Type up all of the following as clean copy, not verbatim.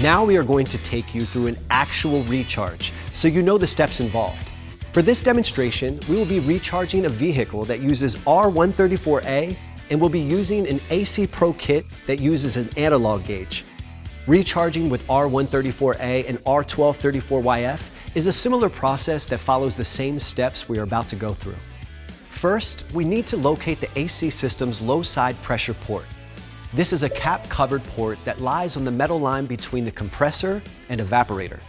Now we are going to take you through an actual recharge, so you know the steps involved. For this demonstration, we will be recharging a vehicle that uses R134A, and we'll be using an AC Pro kit that uses an analog gauge. Recharging with R134A and R1234YF is a similar process that follows the same steps we are about to go through. First, we need to locate the AC system's low side pressure port. This is a cap-covered port that lies on the metal line between the compressor and evaporator.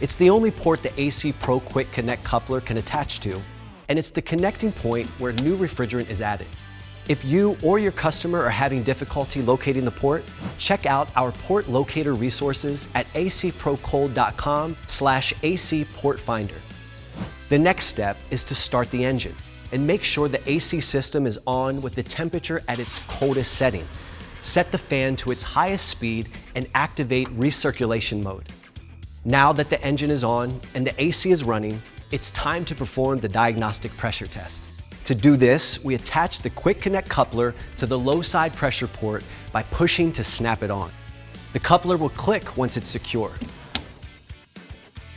It's the only port the AC Pro Quick Connect coupler can attach to, and it's the connecting point where new refrigerant is added. If you or your customer are having difficulty locating the port, check out our port locator resources at acprocold.com/AC Port Finder. The next step is to start the engine and make sure the AC system is on with the temperature at its coldest setting. Set the fan to its highest speed and activate recirculation mode. Now that the engine is on and the AC is running, it's time to perform the diagnostic pressure test. To do this, we attach the Quick Connect coupler to the low side pressure port by pushing to snap it on. The coupler will click once it's secure.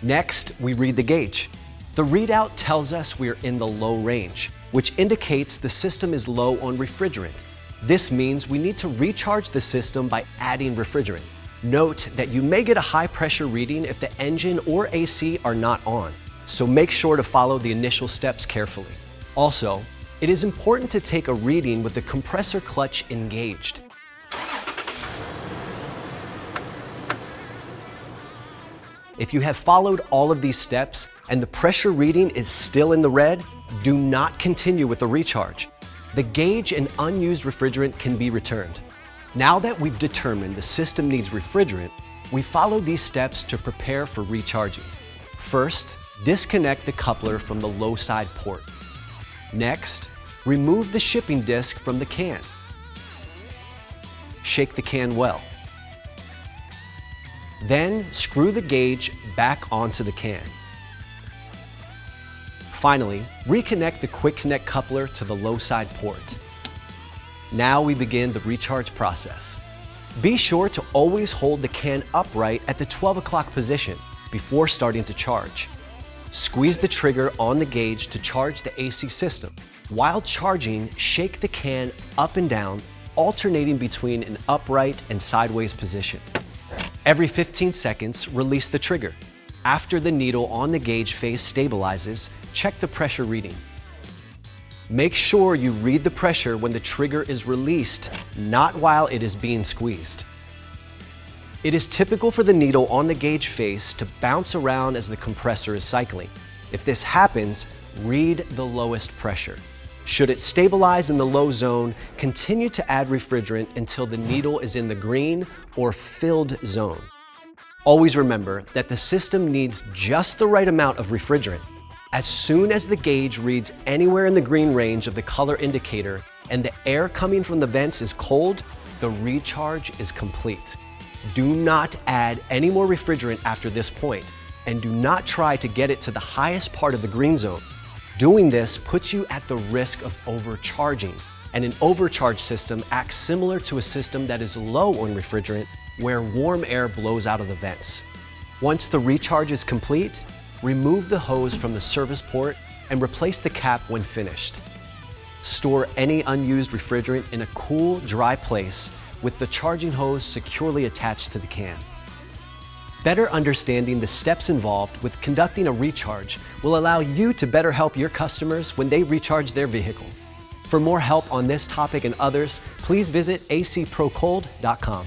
Next, we read the gauge. The readout tells us we are in the low range, which indicates the system is low on refrigerant. This means we need to recharge the system by adding refrigerant. Note that you may get a high pressure reading if the engine or AC are not on, so make sure to follow the initial steps carefully. Also, it is important to take a reading with the compressor clutch engaged. If you have followed all of these steps and the pressure reading is still in the red, do not continue with the recharge. The gauge and unused refrigerant can be returned. Now that we've determined the system needs refrigerant, we follow these steps to prepare for recharging. First, disconnect the coupler from the low side port. Next, remove the shipping disc from the can. Shake the can well. Then screw the gauge back onto the can. Finally, reconnect the Quick Connect coupler to the low side port. Now we begin the recharge process. Be sure to always hold the can upright at the 12 o'clock position before starting to charge. Squeeze the trigger on the gauge to charge the AC system. While charging, shake the can up and down, alternating between an upright and sideways position. Every 15 seconds, release the trigger. After the needle on the gauge face stabilizes, check the pressure reading. Make sure you read the pressure when the trigger is released, not while it is being squeezed. It is typical for the needle on the gauge face to bounce around as the compressor is cycling. If this happens, read the lowest pressure. Should it stabilize in the low zone, continue to add refrigerant until the needle is in the green or filled zone. Always remember that the system needs just the right amount of refrigerant. As soon as the gauge reads anywhere in the green range of the color indicator and the air coming from the vents is cold, the recharge is complete. Do not add any more refrigerant after this point, and do not try to get it to the highest part of the green zone. Doing this puts you at the risk of overcharging, and an overcharge system acts similar to a system that is low on refrigerant, where warm air blows out of the vents. Once the recharge is complete, remove the hose from the service port and replace the cap when finished. Store any unused refrigerant in a cool, dry place with the charging hose securely attached to the can. Better understanding the steps involved with conducting a recharge will allow you to better help your customers when they recharge their vehicle. For more help on this topic and others, please visit acprocold.com.